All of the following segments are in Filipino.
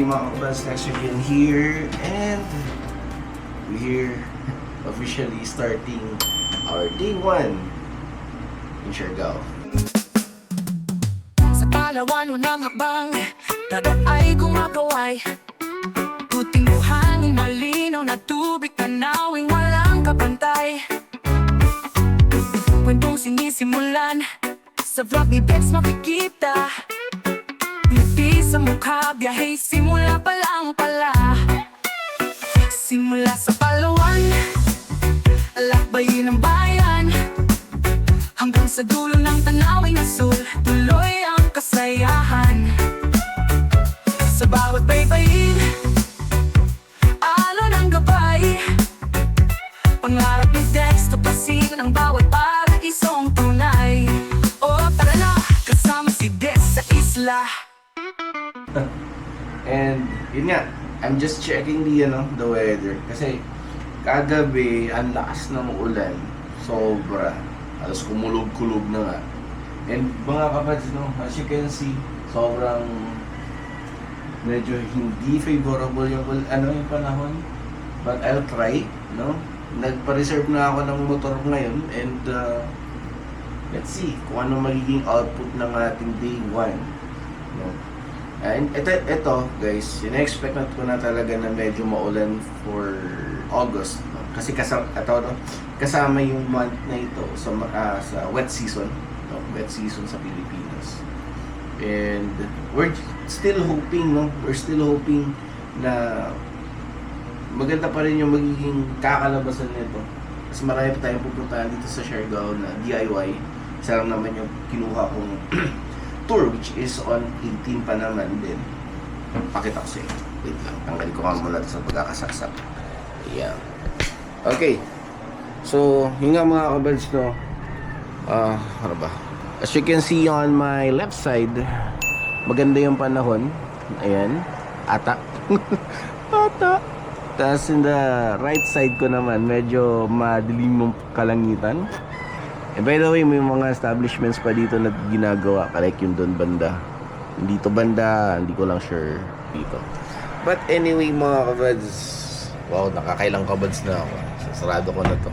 morning mga kabals, thanks for being here, and we're officially starting our day 1 in Siargao. Sa palawan ng habang dagat ay gumagaway, puting buhangin, malinaw na tubig, tanawing walang kapantay. Kwentong sinisimulan sa vlog ni Bex makikita, ngiti sa mukha, biyahe simula pa lang pala. Simula sa Palawan, lakbayin ang bayan, hanggang sa dulo ng Tanawing Asul, tuloy ang kasayahan. Sa bawat baybayin, alon ang gabay, pangarap ni Dex, tapasin ang bawat paraisong tunay. O tara na, kasama si Dex sa isla. And yun nga, I'm just checking the weather kasi kagabi ang lakas ng ulan, sobra, alas kumulog-kulog na nga. And mga kapads, as you can see, sobrang medyo hindi favorable yung panahon, but I'll try, nagpa-reserve na ako ng motor ngayon, and let's see kung ano magiging output ng ating day 1. And ito guys, in-expect na ko na talaga na medyo maulan for August, kasi kasama yung month na ito sa wet season, wet season sa Pilipinas. And we're still hoping na maganda pa rin yung magiging kakalabasan nito, kasi marami pa tayong pupuntahan dito sa Siargao na DIY. Isa lang naman yung kinuha kong tour, which is on 18 pa naman din. Pakita ko sa'yo. Wait lang, tanggalin ko nga muna sa pagkakasaksak. Ayan. Okay. So, yun nga mga kabads, ano ba? As you can see on my left side, maganda yung panahon. Ayan. Ata. Ata. Tapos in the right side ko naman, medyo madilim yung kalangitan. And by the way, may mga establishments pa dito na ginagawa, like yung doon banda. Dito banda, hindi ko lang sure dito. But anyway mga kabads, wow, nakakailang kabads na ako. Sarado ko na to.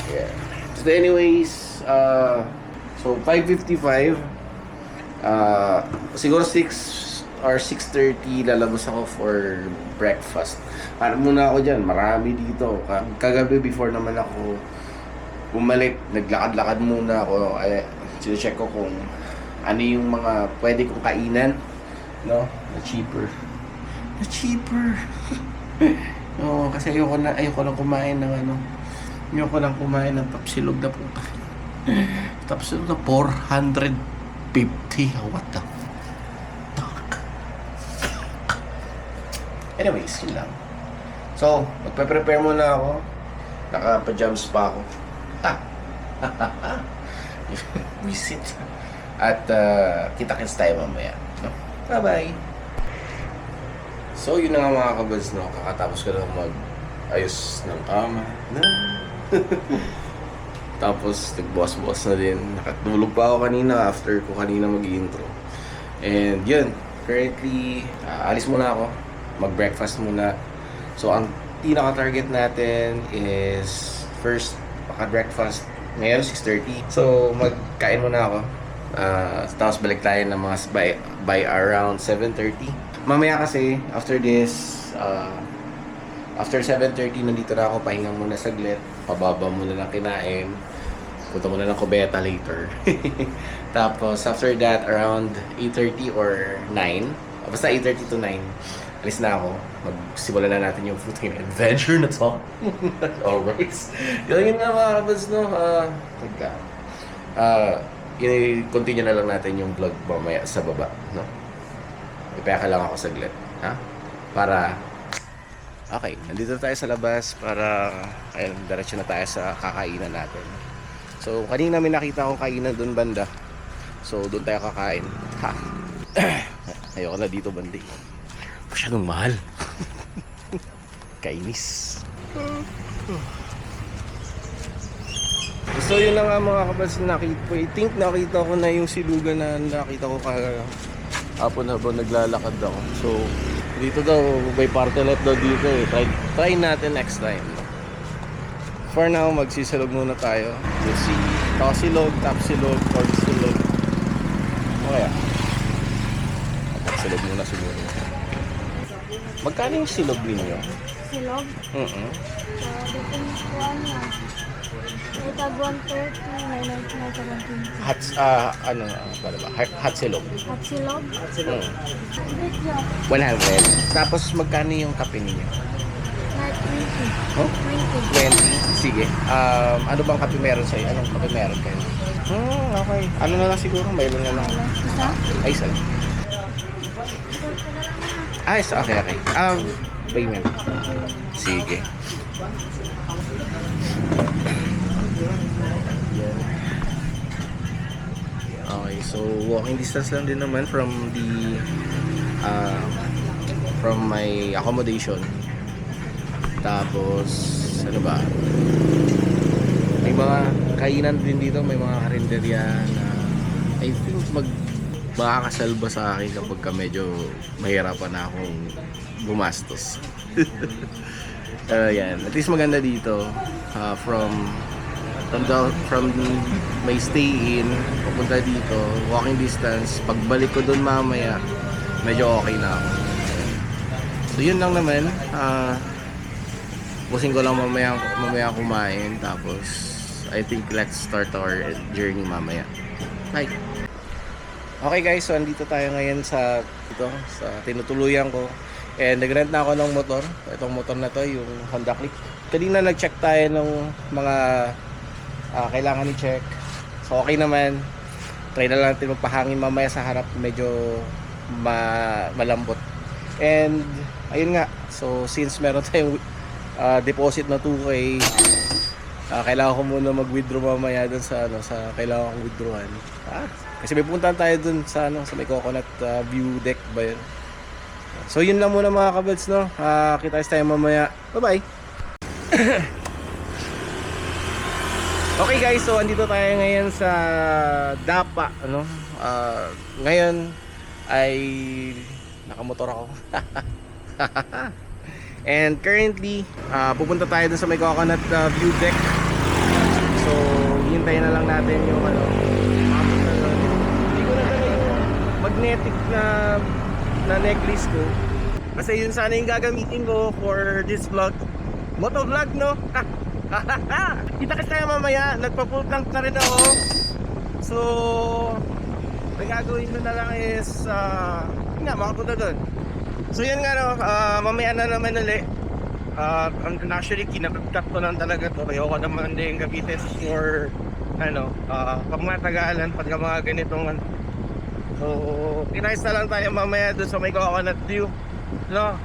Yeah. So anyways, so 5:55, siguro 6 or 6:30 lalabas ako for breakfast. Para muna ako dyan, marami dito. Kagabi before naman ako bumalik, naglakad-lakad muna ako. Sino-check ko kung ano yung mga pwede kong kainan, na cheaper. Kasi ayoko lang kumain ng ayoko lang kumain ng tapsilog na puta. Tapsilog na 450. What the fuck? Anyways, yun lang. So, magpe-prepare muna ako. Naka-pajams pa ako. Visit. At kita-kits tayo mamaya. Bye-bye. So, yun na nga mga kabads, kakatapos ko lang mag-ayos ng kama. Tapos, nagbuwas-buwas na din. Nakatulog pa ako kanina after ko kanina mag-intro. And yun, currently, alis muna ako. Mag-breakfast muna. So, ang pinaka-target natin is first, maka-breakfast ngayon 6:30. So magkain muna ako, tapos balik tayo ng mga by around 7:30. Mamaya kasi after this, after 7:30 nandito na ako, pahinga muna saglit, pababa muna lang kinain, punta muna ng kubeta later. Tapos after that around 8:30 or 9, basta 8:30 to 9, alis na ako. Magsimulan na natin yung footing adventure na to. Alright. Yun nga mga kabads, continue na lang natin yung vlog mamaya sa baba, Ipeka lang ako saglit, para okay, nandito tayo sa labas para diretso na tayo sa kakainan natin. So kanina may nakita akong kainan doon banda, so doon tayo kakain. Ayoko na dito bandi, masyadong mahal. Kainis. So yun na nga mga kabads, I think nakita ko na yung silugan na nakita ko Hapon habang naglalakad ako. So, dito daw, may party life daw dito eh. Try natin next time. For now, magsisilog muna tayo. We'll see Tosilog, Tapsilog, Cornsilog. O kaya? Silog muna siguro. Magkano yung silog ninyo? Silog? Depende po ano. May tag 130, may 99, 17. Hot silog. At silog? Mm. Video. 100. Tapos magkano yung kape ninyo? Night 20. Oh? 20. 20. Sige. Ano bang kape meron sa'yo? Anong kape meron kayo? Okay. Ano na lang siguro? Mayroon na lang. Isa? Ay, isa lang. Okay. Payment. Sige. Okay, so walking distance lang din naman from the from my accommodation. Tapos ano ba? May mga kainan din dito, may mga karinderya na I think makakasalba sa akin kapag ka medyo mahirapan na akong gumastos. Yan. At least maganda dito from my stay in papunta dito, walking distance. Pagbalik ko dun mamaya, medyo okay na ako. So yun lang naman. Pusing ko lang mamaya kumain. Tapos I think let's start our journey mamaya. Bye! Okay guys, so andito tayo ngayon sa tinutuluyan ko. And nag-rent na ako ng motor. Itong motor na to, yung Honda Click. Kanina nag-check tayo ng mga kailangan i-check. So okay naman. Try na lang natin magpahangin mamaya sa harap. Medyo malambot. And ayun nga. So since meron tayong deposit na 2K, kailangan ko muna mag-withdraw mamaya dun sa kailangan kong withdrawan. Kasi may puntahan tayo dun sa sa may coconut view deck ba yun. So yun lang muna mga kabads, no. Kita tayo mamaya. Bye-bye. Okay guys, so andito tayo ngayon sa Dapa, ngayon ay nakamotor ako. And currently, pupunta tayo dun sa may coconut view deck. So, hintayin na lang natin yung hindi ko na dala yung magnetic na necklace ko. Kasi yun sana yung gagamitin ko for this vlog. Motovlog, no? Kita kasi tayo mamaya. Nagpa-full tank na rin ako. So, ang gagawin ko na lang is makapunta dun. So yun nga, no, mamaya na naman ulit. Actually kinakagkat ko lang talaga to. Ayoko naman din gamitin for pag matagalan, pag mga ganitong so kinais na lang tayo mamaya doon sa may coconut view, no?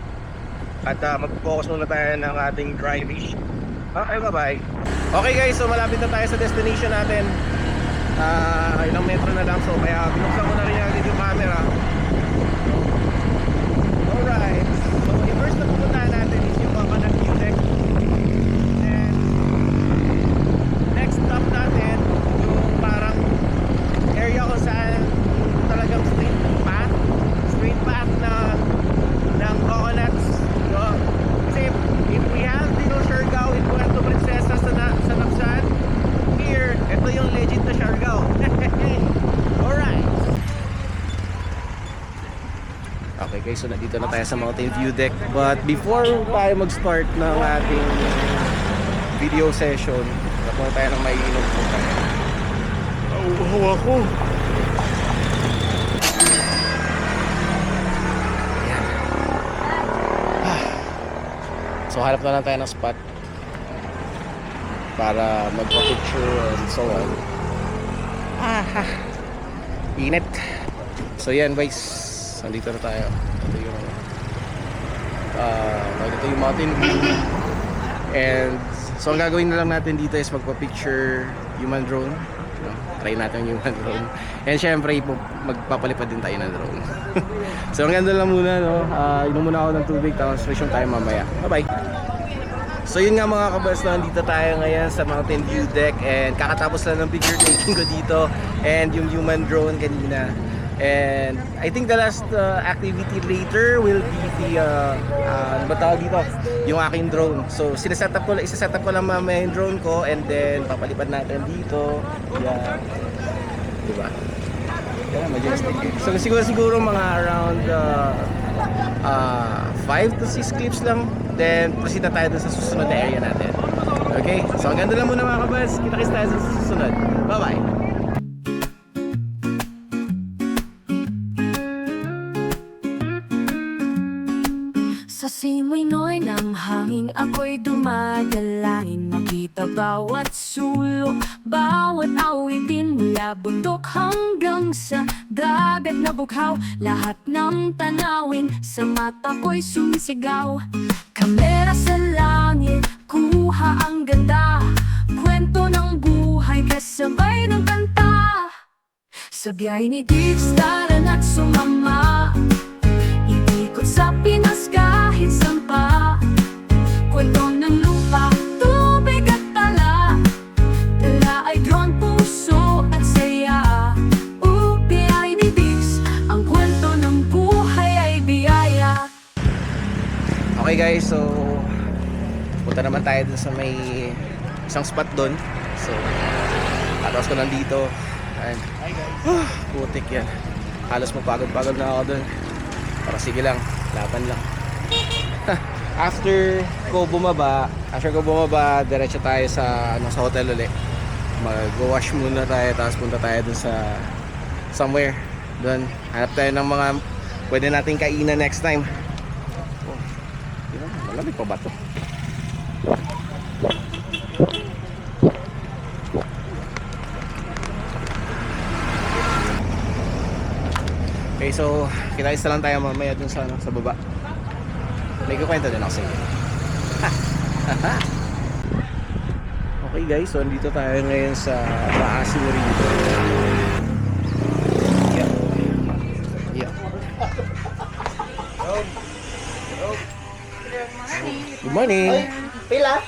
At mag-focus muna tayo ng ating driving. Okay, bye-bye. Okay guys, so malapit na tayo sa destination natin. Ilang metro na lang, so kaya binuksan ko na rin agad yung camera. Alright, so yung first na pupuntahan natin is yung coconut view deck. And next stop natin yung parang area kung saan talagang straight path na ng coconuts, no? Kasi if we have Siargao in Puerto Princesa sa Naksan, here, ito yung legit na Siargao. Alright. Okay guys, so nandito na tayo sa Mountain View Deck. But before tayo mag-start ng ating video session, napunta tayo ng maiinom po tayo. Nauuhaw ako. Ayan. So hanap na lang tayo ng spot para magpa-picture and so on. Init. So yan guys, nandito na tayo. Ito yung mountain view. And so ang gagawin na lang natin dito is magpa-picture human drone. Try natin yung human drone. And syempre magpapalipad din tayo ng drone. So ang ganda lang muna, no? Inom muna ako ng tubig, tapos fresh yung tayo mamaya. Bye bye. So yun nga mga kabas, na nandito tayo ngayon sa Mountain View Deck. And kakatapos lang ng picture taking ko dito. And yung human drone kanina, And I think the last activity later will be the ano ba tawag dito? Yung aking drone. So isa-set up ko lang mamaya yung drone ko, and then papalipad natin dito. Yeah. Diba? Yeah, majestic. So siguro mga around 5 to 6 clips lang. Then proceed na tayo dun sa susunod na area natin. Okay? So hanggang doon lang muna mga kabats. Kita-kits tayo sa susunod. Bye-bye! Sa simoy noy ng hangin ako'y dumadalain. Makita bawat sulok, bawat awitin, mula bundok hanggang sa dagat na bughaw. Lahat ng tanawin sa mata ko'y sumisigaw. Kamera sa langit, kuha ang ganda, kwento ng buhay kasabay ng kanta. Sa biyay ni Diggs, taran at sumama, ikot sa Pinas kahit saan pa. Kwento ng lupa, tubig at tala, dala ay drone, puso at saya. Biyay ni Diggs, ang kwento ng buhay ay biyaya. Okay guys, so punta naman tayo dun sa may isang spot dun. So tapos ko nandito. Ayan. Putik yan. Halos mapagod-pagod na ako dun. Pero sige lang, laban lang. After ko bumaba, diretso tayo sa sa hotel ulit. Mag-wash muna tayo, tapos punta tayo dun sa somewhere. Doon, hanap tayo ng mga pwede nating kainan next time. Oh, yun, malamig pa ba to? Okay, so kita-kita lang tayo mamaya dun sa baba. May kukwento din ako sa inyo. Okay guys, so andito tayo ngayon sa Maasin River. Yeah. Good morning. Pila?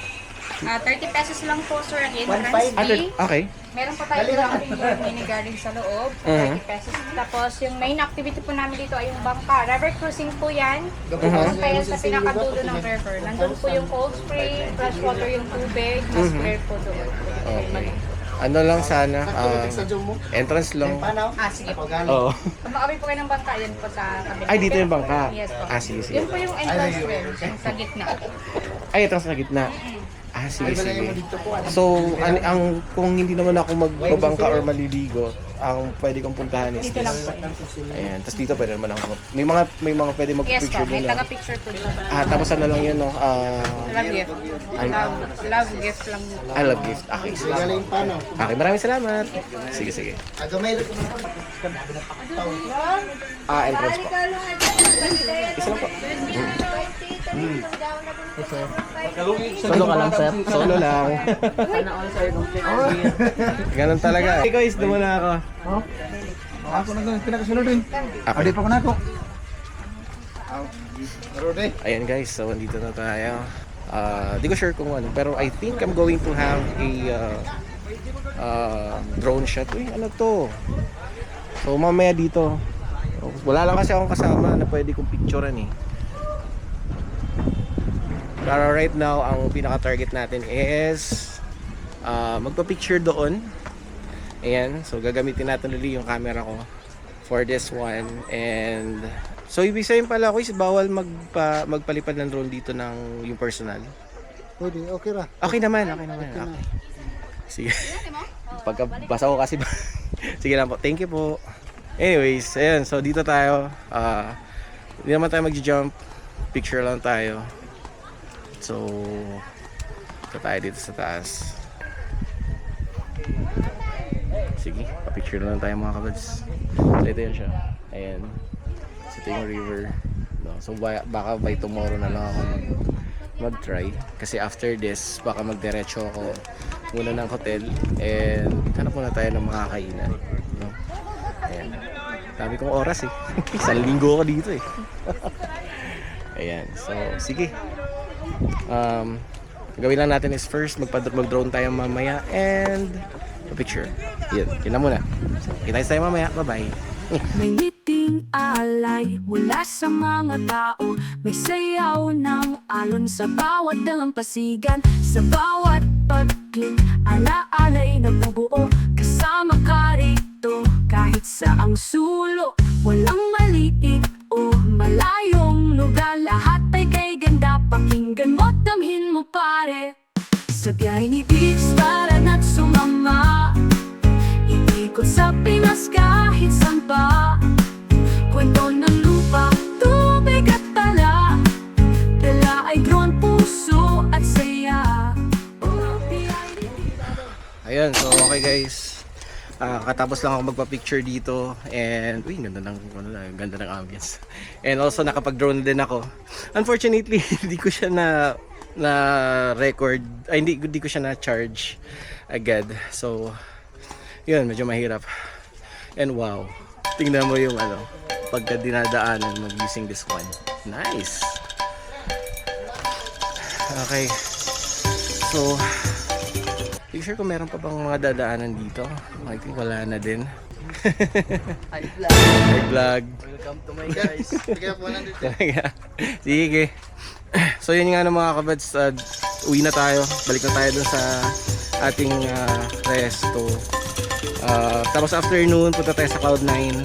30 pesos lang po, sir, ang entrance fee. Okay. Meron po tayo camping yung mini garden sa loob, 30 pesos. Tapos yung main activity po namin dito ay yung bangka. River cruising po yan. Pupunta yan sa pinakadulo ng river. Nandun po yung cold spring, fresh water yung tubig, mas clear po doon. Okay. Ano lang sana, entrance lang. Sige po. Oo. Kung makabay po kayo ng bangka, yan po sa kabila. Ay, dito yung bangka. Yes po. Sige. Yun po yung entrance rin, yung sa gitna. Ay, ito sa gitna. Sige. So, kung hindi naman ako magbabangka or maliligo, ang pwede kong puntahan is Dito this. lang po. Ayan, tapos dito pwede naman ako. May mga pwede Yes po, mag-picture may din. taga-picture po dito. Tapos ano lang yun, no? Love gift. Love gift lang. I love gift. Okay, sige. Okay, maraming salamat. Sige. Entrance po. Isa lang po. Solo ka lang, sir. Solo lang. Ganun talaga. Hey guys, dumo na ako. Ako na doon, pinakasunod rin. Okay. Pa ko na ako. Ayan guys, so nandito na tayo. Di ko sure kung ano, pero I think I'm going to have a drone shot. Uy, ano to? So mamaya dito. Wala lang kasi akong kasama na pwede kong picturean eh. Pero right now, ang pinaka-target natin is magpa-picture doon. Ayan, so gagamitin natin ulit yung camera ko for this one. And so ibig sabihin pala ko is bawal magpalipad ng drone dito ng yung personal. Pwede, okay ra. Okay naman. Okay. Sige. Pagkabasa ko kasi sige lang po. Thank you po. Anyways, ayan, so dito tayo. Hindi naman tayo mag-jump. Picture lang tayo. So, ito tayo dito sa taas. Sige, pa-picture lang tayo mga kabads. So, ito yan siya. Ayan. So, ito yung river. No? So, baka by tomorrow na lang ako mag-try. Kasi after this, baka magdiretso ako muna ng hotel. And, hanap muna tayo ng mga kainan. No? Ayan. Dami kong oras eh. Isang linggo ako dito eh. Ayan. So, sige. Gawin lang natin is first mag-drone tayo mamaya and picture. Yun lang muna. So, kita tayo mamaya. Bye bye. May ngiting alay mula sa mga tao. May sayaw ng alon sa bawat dalampasigan. Sa bawat pagling, alaalay nabubuo. Kasama ka rito kahit sa ang sulok. Walang maliit o malayong lugar. Lahat ay kay ganda, pakinggan mo, damhin mo pare. Sa biyahe ni Biggs para na't sumama. Iikot sa Pinas kahit saan pa. Kwento ng lupa, tubig at tala. Dala ay drone, puso at saya. Ayun, so okay guys. Katapos lang ako magpa-picture dito and uy, ganda ng ambience. And also nakapag-drone din ako. Unfortunately, hindi ko siya na record, ay hindi ko siya na charge agad. So, yun, medyo mahirap. And wow, tingnan mo yung pagka dinadaanan mag using this one. Nice. Okay. So, picture ko meron pa bang mga dadaanan dito? I think wala na din. Hi Vlog. Welcome to my guys. Sige po nandito. Sige. So yun nga mga kabads, uwi na tayo. Balik na tayo dun sa ating resto. Tapos afternoon, punta tayo sa Cloud9.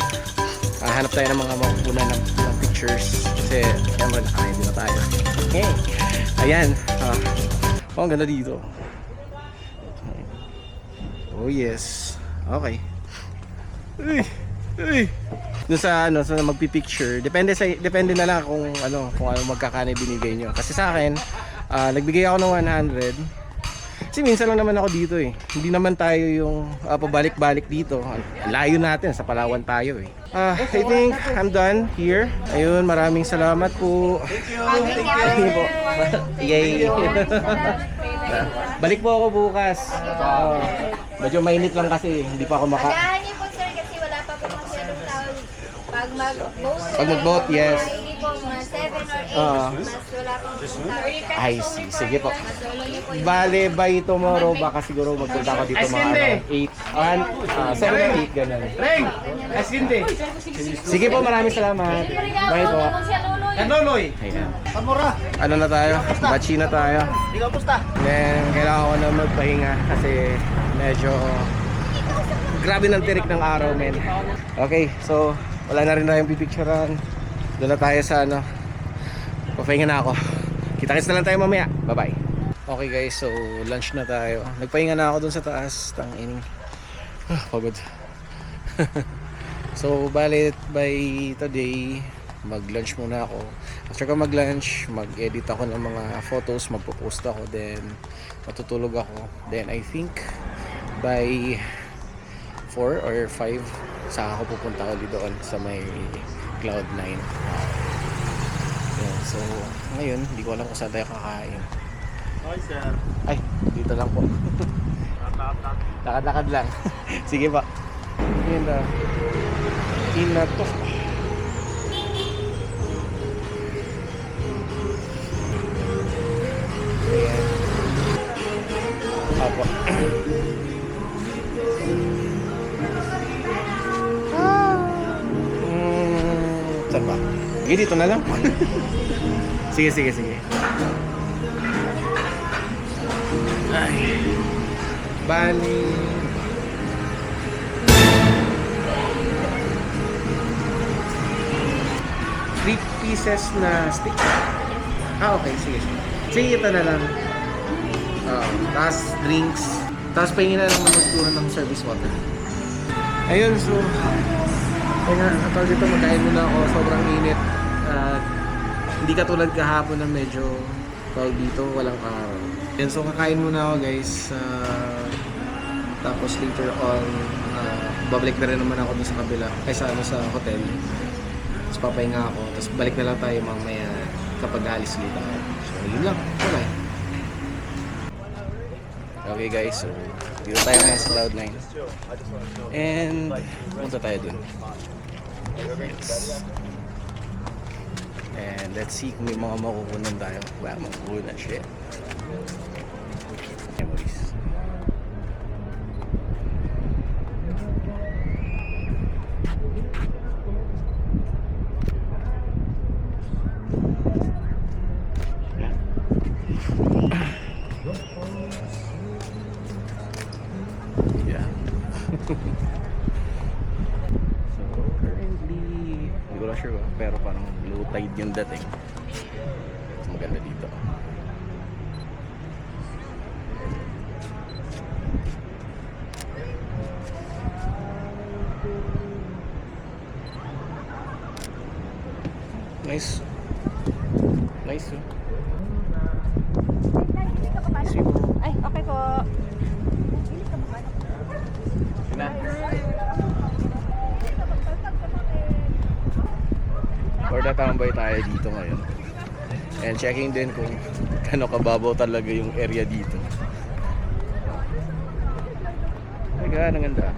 Hanap tayo ng mga makukunan ng pictures. Kasi syempre nakaready na tayo. Okay. Ayan. Ang ganda dito. Oh yes. Okay. Uy. Doon sa sa magpi-picture, depende na lang kung ano magkakano binigay nyo. Kasi sa akin, nagbigay ako ng 100. Kasi minsan lang naman ako dito eh. Hindi naman tayo yung pabalik-balik dito. Layo natin, sa Palawan tayo eh. I think I'm done here. Ayun, maraming salamat po. Thank you po. Yay. Balik po ako bukas. Medyo mainit lang kasi hindi pa ako Agahan niyo po sir kasi wala pa po masyadong tao. Pag mag-vote, Pag mag-vote, yes. Hindi po mga 7 or 8, mas wala po tao. I see. Sige po. Mas solo niyo po yung Bale, by tomorrow, baka siguro magpunta ako dito mga 8, 7 or 8, ganun. Sige po, maraming salamat. Bye po. Ayan. Amora. Ano na tayo? Bachi na tayo. Ikaw pusta. Then, kailangan ko na magpahinga kasi medyo grabe ng tirik ng araw, men. Okay, so wala na rin tayong pipicturean. Doon na tayo sa papahinga na ako. Kita-kits na lang tayo mamaya. Bye-bye. Okay guys, so lunch na tayo. Nagpahinga na ako doon sa taas. Tangining. Pagod. So, bale by today, mag-lunch muna ako. After ko mag-lunch, mag-edit ako ng mga photos, magpo-post ako, then matutulog ako. Then I think by 4 or 5 saka ako pupunta ulit doon sa may Cloud9. Yan, so ngayon hindi ko alam kung saan tayo kakain. Okay sir. Ay, dito lang po. Lakad-lakad lang. Sige pa. Yan na. Inato. Ayan. Apo. Saan ba? Sige, dito na lang. Sige. Ay. Bali. Three pieces na steak. Okay, sige. Sige, ito na lang. Tapos drinks. Tapos pahingin na lang naman siguro ng service water. Ayun, so kaya nga, dito magkain muna ako. Sobrang init. At hindi katulad kahapon na medyo tawag dito, walang araw. Yan, so kakain muna ako guys. Tapos later on, babalik na rin naman ako dun sa kabila. Kaysa sa hotel. Tapos papahinga ako. Tapos balik na lang tayo mamaya kapag alis ulit ako. So yun lang. Bye-bye. Okay guys, so dito tayo ngayon sa Cloud9. And punta tayo dun. And let's see kung may mga makukunan tayo. Wala makukunan, shit. Memories. ride yung dating. So, maganda dito. Nice. Nice. Ay, okay po. Na. Or tatambay tayo dito ngayon. And checking din kung kano kababaw talaga yung area dito. Ay, ang ganda.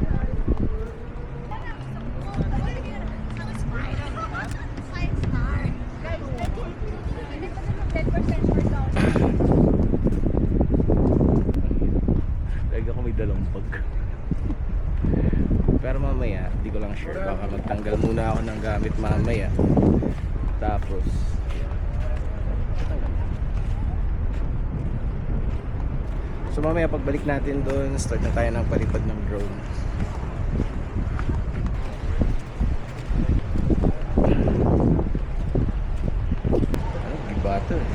Lagi ako may dalang bag. Pero mamaya, hindi ko lang sure. Baka magtanggal muna ako ng gamit mamaya. Tapos so mamaya pagbalik natin doon, start na tayo ng palipad ng drone. Ano? Iba ito eh.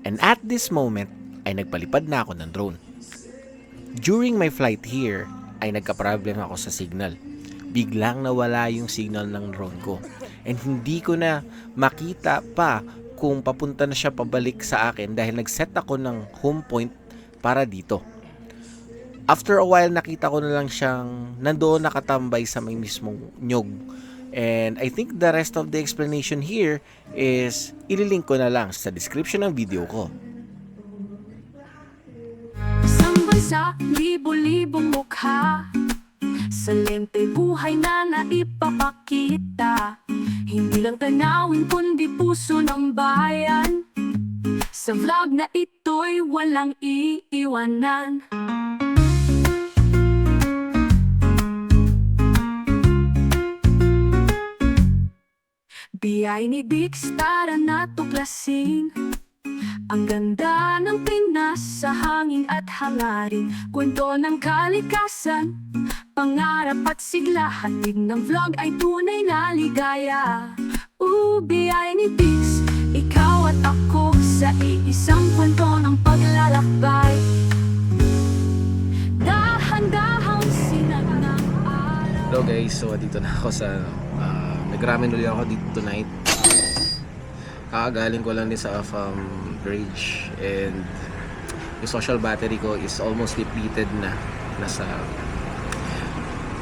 And at this moment ay nagpalipad na ako ng drone. During my flight here ay nagka-problem ako sa signal. Biglang nawala yung signal ng drone ko. And hindi ko na makita pa kung papunta na siya pabalik sa akin dahil nag-set ako ng home point para dito. After a while nakita ko na lang siyang nandoon nakatambay sa may mismong nyog. And I think the rest of the explanation here is ililink ko na lang sa description ng video ko. Isang bansa, libo-libong mukha, sa lente buhay na naipapakita. Hindi lang tanawin kundi puso ng bayan. Sa vlog na ito'y walang iiwanan. Biyay ni Bix, tara na tuklasin ang ganda ng Pinas sa hangin at hangarin. Kwento ng kalikasan, pangarap at sigla. Hatid ng vlog ay tunay na ligaya. Biyay ni Bix, ikaw at ako sa iisang kwento ng paglalakbay. Dahan-dahang sinag ng araw. Hello guys, so dito na ako sa nagramen ulit ako dito tonight. Kakagaling ko lang din sa bridge and yung social battery ko is almost depleted na. Nasa,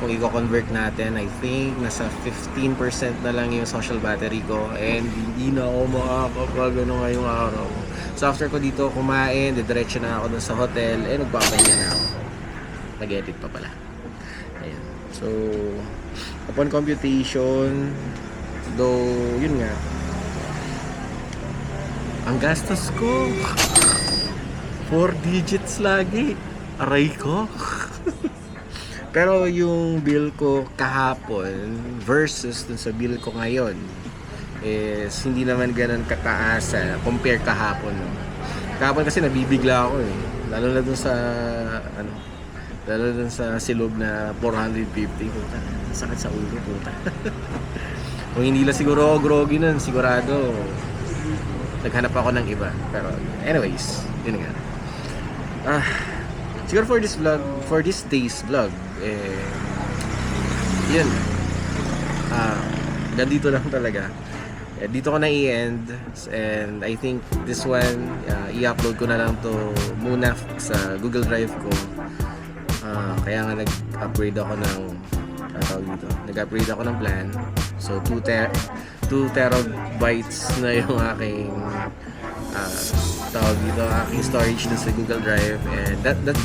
kung i-convert natin, I think nasa 15% na lang yung social battery ko and hindi na ako makakapag ngayong araw. So after ko dito kumain, didiretso na ako dun sa hotel and nagpapahinga na ako. Nag-edit pa pala. Ayan. So upon computation, though yun nga, ang gastos ko 4 digits lagi, aray ko. Pero yung bill ko kahapon versus dun sa bill ko ngayon is hindi naman ganun kataas compare kahapon. Kahapon kasi nabibigla ako eh, lalo na dun sa lalo dun sa silog na 450. Puta, sakit sa ulo, puta. Kung hindi lang siguro ako groggy nun, sigurado naghanap ako ng iba. Pero anyways, yun nga. Siguro for this vlog, for this day's vlog, yun. Ganito lang talaga. Dito ko na i-end and I think this one, i-upload ko na lang to muna sa Google Drive ko. Kaya nga nag-upgrade ako ng nag-upgrade ako ng plan. So 2 terabytes na yung aking aking storage na sa Google Drive, and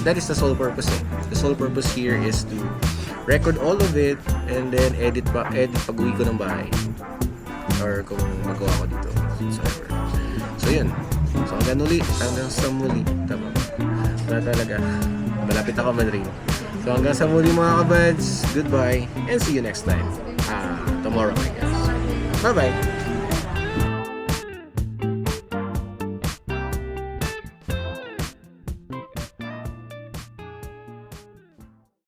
that is the sole purpose The sole purpose here is to record all of it and then edit pag uwi ko ng bahay or kung magawa ko dito whatsoever. So yun. So hanggang sa muli. Tama. Wala talaga. Malapit ako man rin. So hanggang sa muli mga kabads, goodbye and see you next time. Tomorrow I guess. Bye bye!